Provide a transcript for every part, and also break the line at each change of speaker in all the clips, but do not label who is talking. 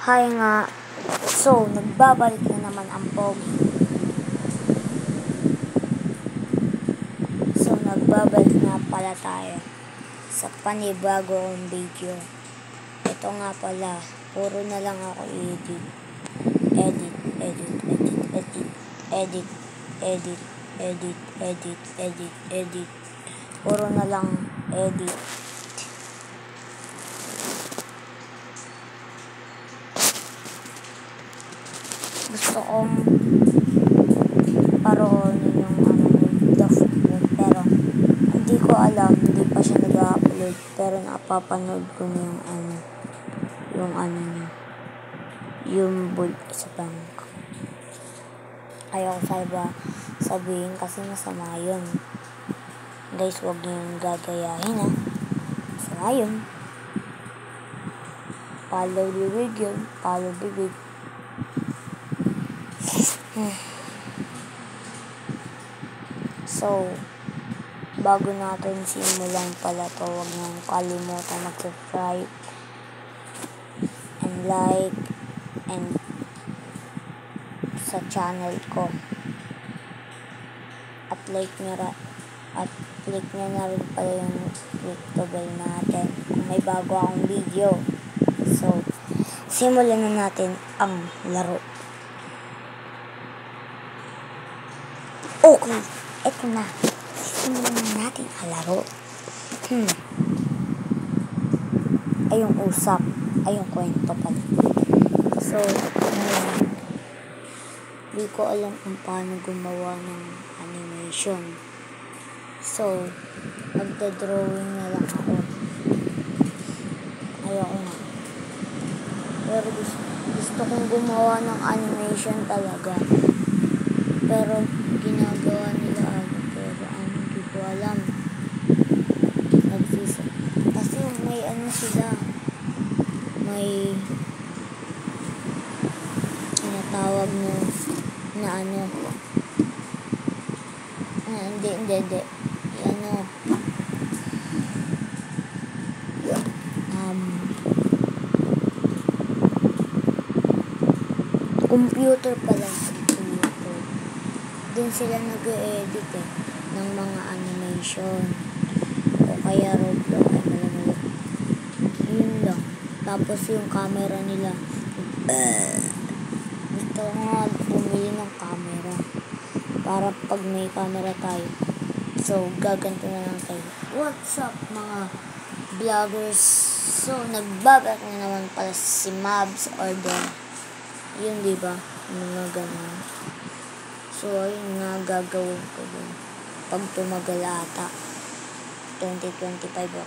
Hi nga. So, nagbabalik na naman ang Pogi. So, nagbabalik na pala tayo sa panibagong video. Ito nga pala, puro na lang ako edit. Edit, edit, edit, edit, edit, edit, edit, edit, edit, edit. Puro na lang edit. Gusto kong paroonin yung Daft Moon, pero hindi ko alam, hindi pa siya nag-upload, pero napapanood ko na yung bull sa bank. Ayaw ko sabihin kasi masama yun. Guys, huwag niyo yung gagayahin ha. Masama yun. Follow bibig yun. Follow bibig. So, bago natin simulan pala to, huwag nang kalimutan mag-subscribe and like and sa channel ko. At click nyo na rin pala yung click to bell natin kung may bago akong video. So, simulan na natin ang laro. Okay, eto na. Simulan na natin ang laro. Ayong usap, ayong kwento pala. So, di ko alam kung paano gumawa ng animation. So, magdodrawing na lang ako. Ayoko na. Pero gusto kong gumawa ng animation talaga. Pero ginagawa nila pero hindi ko alam. Kasi may sila. May tinatawag na hindi. Computer pala. Doon sila nag-edit ng mga animation o kaya Roblox ay malamig. Yun lang. Tapos yung camera nila, gusto ko nga bumili ng camera para pag may camera tayo, so gaganto na lang tayo. What's up mga vloggers? So nagbabalik na naman pala si Mabs Order. Yun diba? Mga ganun. So, ayun nga gagawin ko dun. Pag tumagal ata, 2025 o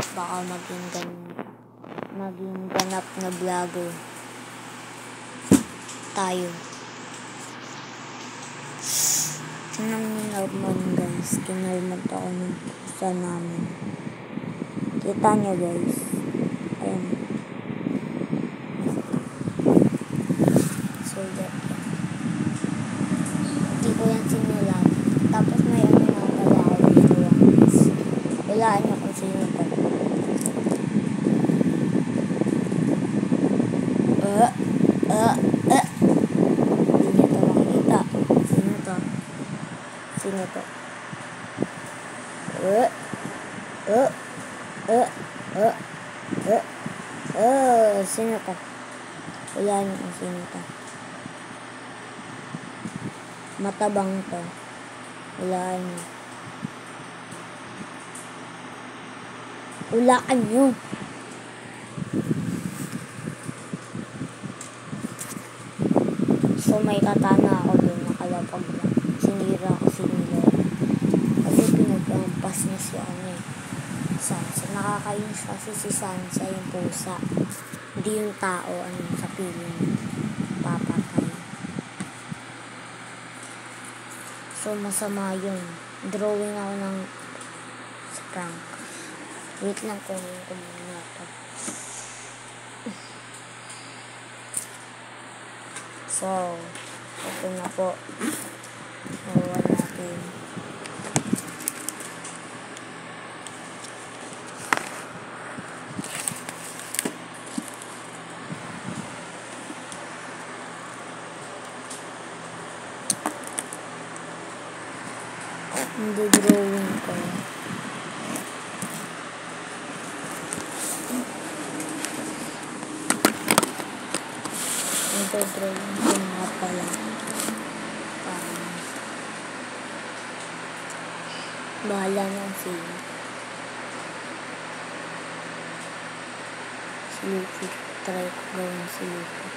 2026, baka maging ganap na vlogger tayo. Naman guys, kinalmat ako ng pusa namin. Kita nyo guys. Ayun. So, hindi ko yan sinulat. Tapos may nga pala ako dito. Walaan nyo kung sino to. Hindi nyo to makikita. Sino to? Sino to? Sino to? Walaan nyo kung sino to. Matabang to. Walaan nyo. Walaan nyo. So may katana ako dun. Nakalapag lang. Sinira ko kasi pinagkampas niya si Sansa. Nakakainis kasi si Sansa yung pusa. Hindi yung tao sa piling papatay. So, masama yun. Drawing ako ng prank. Wait lang kung muna ito. So, ito na po. Nawawa natin. drawing ko. Drawing ko nga pala. Bahala na si Luffy. Try ko gawin si Luffy.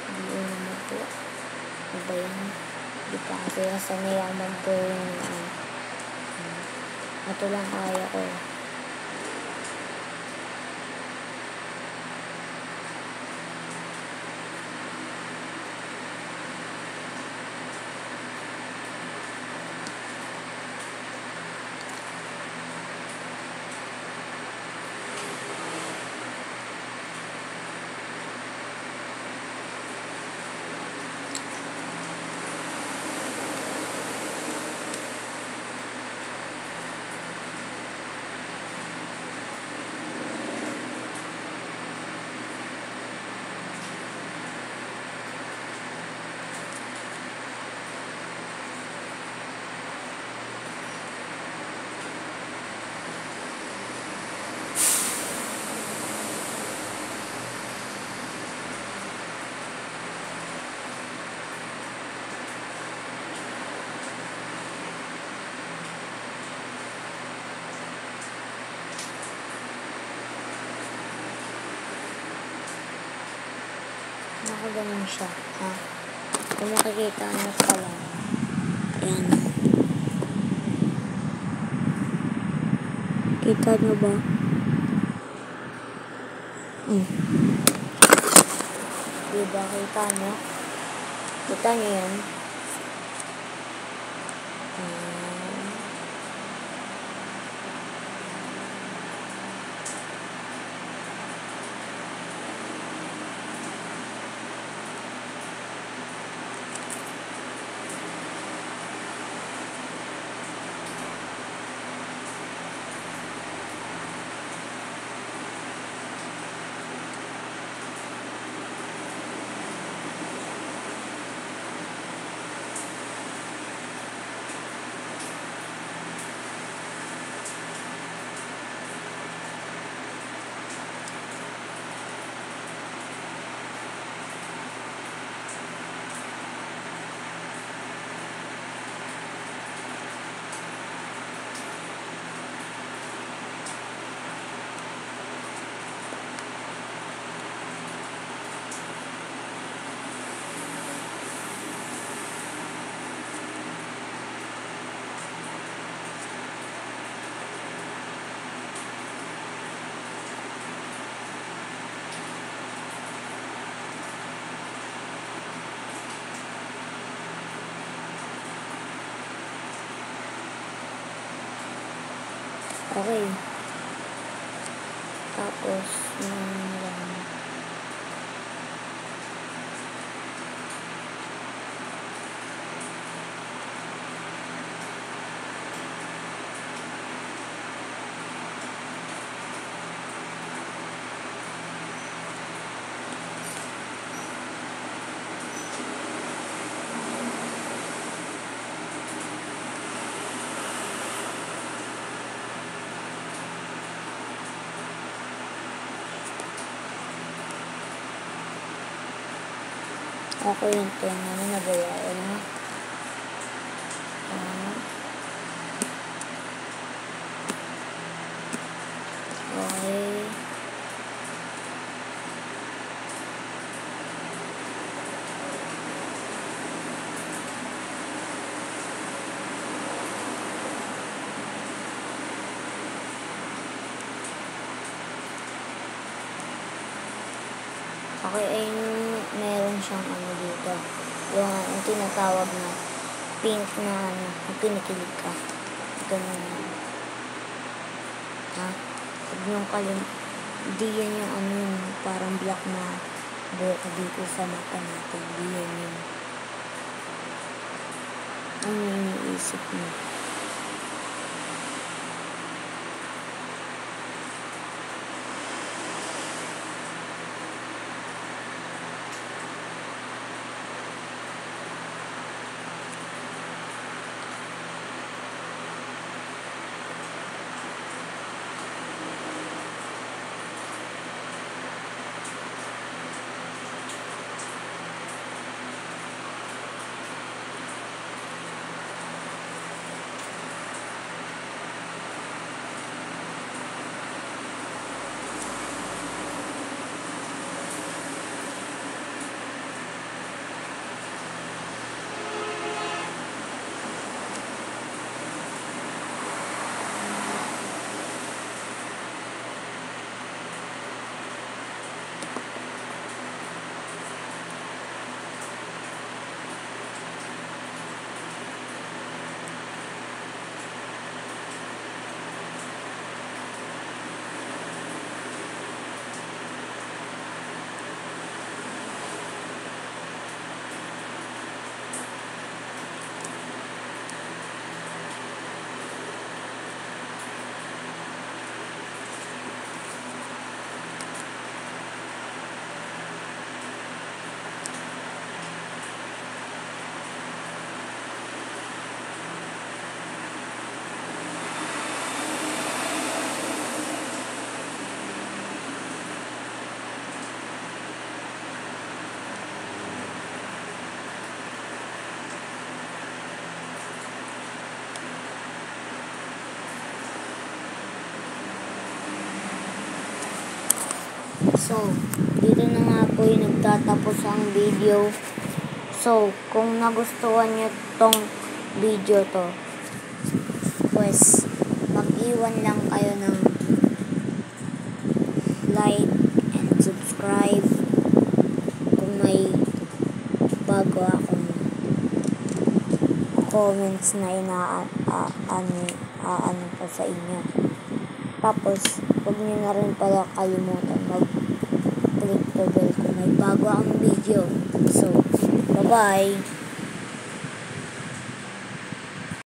Hindi ko naman po. Ano ba yan? Hindi pa kasi sanay ako mag-drawing na. Ito lang kaya ko. Nakaganon siya, ha? Kung makikita nyo pala. Ayan. Kita nyo ba? Diba? Kita nyo? Kita nyo yan? Okay. Tapos, ako yung tenga na nagawa ko na. Okay. Okay, ay meron siyang ano dito. Yung tinatawag na pink na ano, kinikilig ka. Ganun. Ha? Huwag niyong Hindi yan yung ano yung parang black na buhok dito sa mata natin. Hindi yan yun. Ano yung iniisip mo? So, dito na nga po yung nagtatapos ang video. So, kung nagustuhan nyo tong video to, pues, mag-iwan lang kayo ng like and subscribe kung may bago akong comments na ano pa sa inyo. Tapos, huwag nyo na rin pala kalimutan mag-click the bell kung may bago ang video. So, bye-bye!